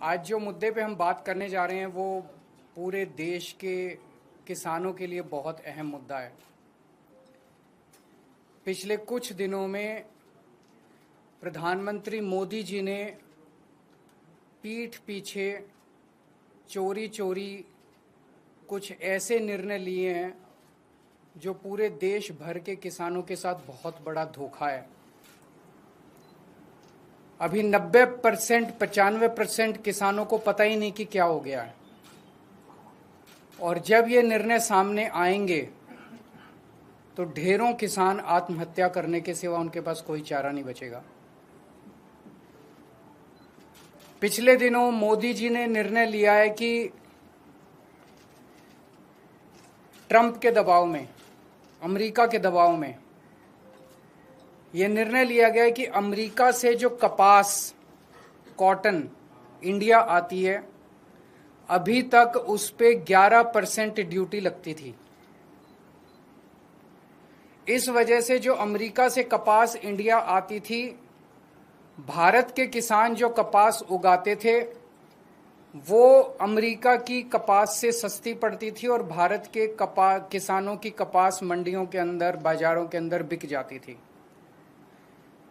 आज जो मुद्दे पे हम बात करने जा रहे हैं वो पूरे देश के किसानों के लिए बहुत अहम मुद्दा है। पिछले कुछ दिनों में प्रधानमंत्री मोदी जी ने पीठ पीछे चोरी चोरी कुछ ऐसे निर्णय लिए हैं जो पूरे देश भर के किसानों के साथ बहुत बड़ा धोखा है। अभी 90% 95% किसानों को पता ही नहीं कि क्या हो गया है, और जब ये निर्णय सामने आएंगे तो ढेरों किसान आत्महत्या करने के सिवा उनके पास कोई चारा नहीं बचेगा। पिछले दिनों मोदी जी ने निर्णय लिया है कि ट्रंप के दबाव में, अमेरिका के दबाव में यह निर्णय लिया गया है कि अमेरिका से जो कपास, कॉटन इंडिया आती है, अभी तक उस पे 11% ड्यूटी लगती थी। इस वजह से जो अमेरिका से कपास इंडिया आती थी, भारत के किसान जो कपास उगाते थे वो अमेरिका की कपास से सस्ती पड़ती थी और भारत के किसानों की कपास मंडियों के अंदर, बाजारों के अंदर बिक जाती थी।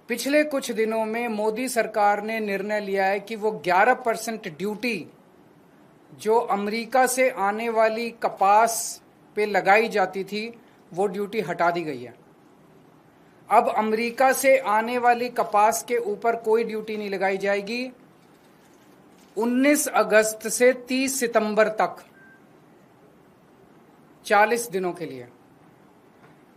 पिछले कुछ दिनों में मोदी सरकार ने निर्णय लिया है कि वो 11% ड्यूटी जो अमेरिका से आने वाली कपास पे लगाई जाती थी वो ड्यूटी हटा दी गई है। अब अमेरिका से आने वाली कपास के ऊपर कोई ड्यूटी नहीं लगाई जाएगी। 19 अगस्त से 30 सितंबर तक 40 दिनों के लिए,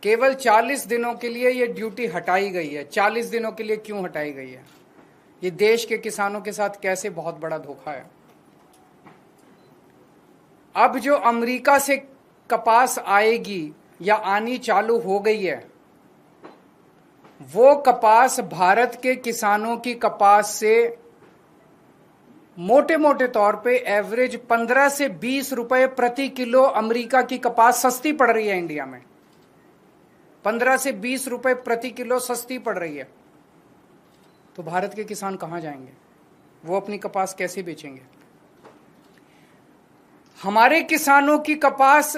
केवल 40 दिनों के लिए ये ड्यूटी हटाई गई है। 40 दिनों के लिए क्यों हटाई गई है? ये देश के किसानों के साथ कैसे बहुत बड़ा धोखा है। अब जो अमेरिका से कपास आएगी या आनी चालू हो गई है, वो कपास भारत के किसानों की कपास से मोटे मोटे तौर पे एवरेज 15 से 20 रुपए प्रति किलो अमेरिका की कपास सस्ती पड़ रही है। इंडिया में 15 से 20 रुपए प्रति किलो सस्ती पड़ रही है। तो भारत के किसान कहां जाएंगे? वो अपनी कपास कैसे बेचेंगे? हमारे किसानों की कपास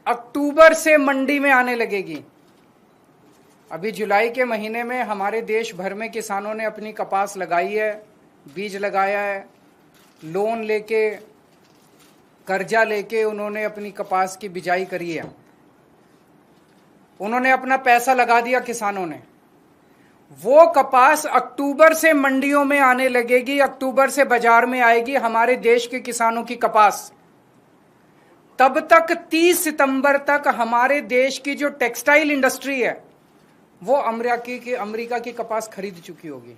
अक्टूबर से मंडी में आने लगेगी। अभी जुलाई के महीने में हमारे देश भर में किसानों ने अपनी कपास लगाई है, बीज लगाया है, लोन लेके, कर्जा लेके उन्होंने अपनी कपास की बिजाई करी है। उन्होंने अपना पैसा लगा दिया किसानों ने। वो कपास अक्टूबर से मंडियों में आने लगेगी, अक्टूबर से बाजार में आएगी हमारे देश के किसानों की कपास। तब तक 30 सितंबर तक हमारे देश की जो टेक्सटाइल इंडस्ट्री है वो अमेरिका की कपास खरीद चुकी होगी।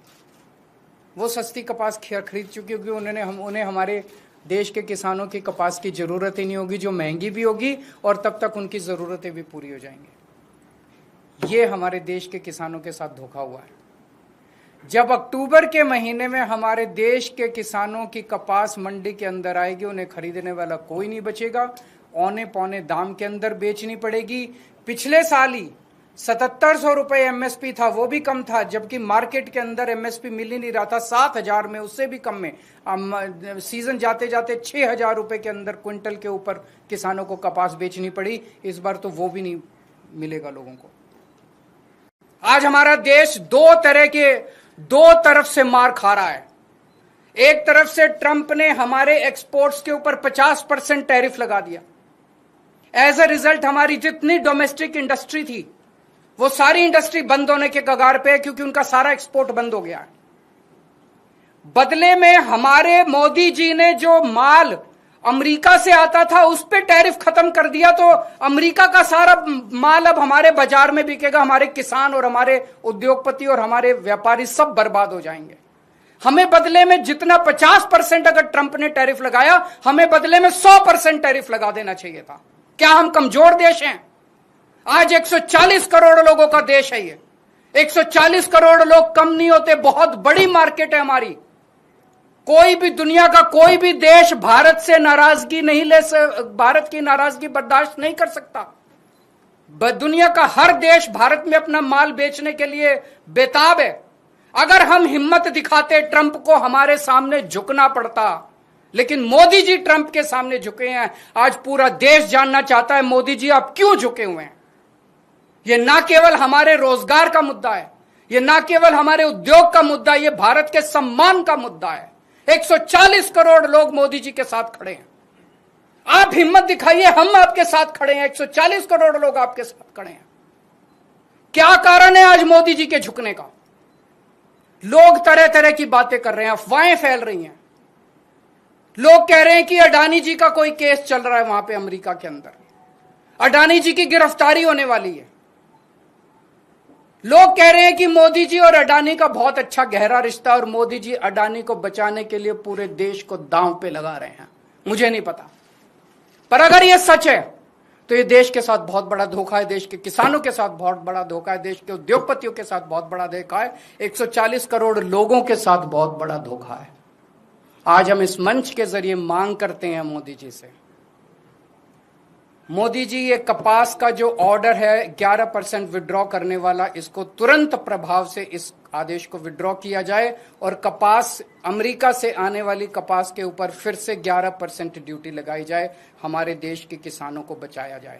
वो सस्ती कपास खरीद चुकी होगी। उन्हें हमारे देश के किसानों की कपास की जरूरत ही नहीं होगी, जो महंगी भी होगी, और तब तक उनकी जरूरतें भी पूरी हो जाएंगी। ये हमारे देश के किसानों के साथ धोखा हुआ है। जब अक्टूबर के महीने में हमारे देश के किसानों की कपास मंडी के अंदर आएगी, उन्हें खरीदने वाला कोई नहीं बचेगा, औने पौने दाम के अंदर बेचनी पड़ेगी। पिछले साल ही 7700 रुपए एमएसपी था, वो भी कम था, जबकि मार्केट के अंदर एमएसपी मिल ही नहीं रहा था। 7000 में, उससे भी कम में सीजन जाते जाते 6000 रुपए के अंदर क्विंटल के ऊपर किसानों को कपास बेचनी पड़ी। इस बार तो वो भी नहीं मिलेगा लोगों को। आज हमारा देश दो तरफ से मार खा रहा है। एक तरफ से ट्रंप ने हमारे एक्सपोर्ट्स के ऊपर 50% टैरिफ लगा दिया। एज अ रिजल्ट हमारी जितनी डोमेस्टिक इंडस्ट्री थी वो सारी इंडस्ट्री बंद होने के कगार पे है, क्योंकि उनका सारा एक्सपोर्ट बंद हो गया है। बदले में हमारे मोदी जी ने जो माल अमेरिका से आता था उस पे टैरिफ खत्म कर दिया, तो अमेरिका का सारा माल अब हमारे बाजार में बिकेगा। हमारे किसान और हमारे उद्योगपति और हमारे व्यापारी सब बर्बाद हो जाएंगे। हमें बदले में जितना 50% अगर ट्रंप ने टैरिफ लगाया, हमें बदले में 100% टैरिफ लगा देना चाहिए था। क्या हम कमजोर देश हैं? आज 140 करोड़ लोगों का देश है ये। 140 करोड़ लोग कम नहीं होते, बहुत बड़ी मार्केट है हमारी। कोई भी, दुनिया का कोई भी देश भारत से नाराजगी नहीं भारत की नाराजगी बर्दाश्त नहीं कर सकता। दुनिया का हर देश भारत में अपना माल बेचने के लिए बेताब है। अगर हम हिम्मत दिखाते, ट्रंप को हमारे सामने झुकना पड़ता, लेकिन मोदी जी ट्रंप के सामने झुके हैं। आज पूरा देश जानना चाहता है मोदी जी आप क्यों झुके हुए हैं। यह ना केवल हमारे रोजगार का मुद्दा है, यह ना केवल हमारे उद्योग का मुद्दा है, यह भारत के सम्मान का मुद्दा है। 140 करोड़ लोग मोदी जी के साथ खड़े हैं। आप हिम्मत दिखाइए, हम आपके साथ खड़े हैं। 140 करोड़ लोग आपके साथ खड़े हैं। क्या कारण है आज मोदी जी के झुकने का? लोग तरह तरह की बातें कर रहे हैं, अफवाहें फैल रही हैं। लोग कह रहे हैं कि अडानी जी का कोई केस चल रहा है वहां पे अमेरिका के अंदर, अडानी जी की गिरफ्तारी होने वाली है। लोग कह रहे हैं कि मोदी जी और अडानी का बहुत अच्छा गहरा रिश्ता और मोदी जी अडानी को बचाने के लिए पूरे देश को दांव पे लगा रहे हैं। मुझे नहीं पता, पर अगर यह सच है तो यह देश के साथ बहुत बड़ा धोखा है, देश के किसानों के साथ बहुत बड़ा धोखा है, देश के उद्योगपतियों के साथ बहुत बड़ा धोखा है, 140 करोड़ लोगों के साथ बहुत बड़ा धोखा है। आज हम इस मंच के जरिए मांग करते हैं मोदी जी से, मोदी जी ये कपास का जो ऑर्डर है 11% विड्रॉ करने वाला, इसको तुरंत प्रभाव से इस आदेश को विड्रॉ किया जाए और कपास अमेरिका से आने वाली कपास के ऊपर फिर से 11% ड्यूटी लगाई जाए, हमारे देश के किसानों को बचाया जाए।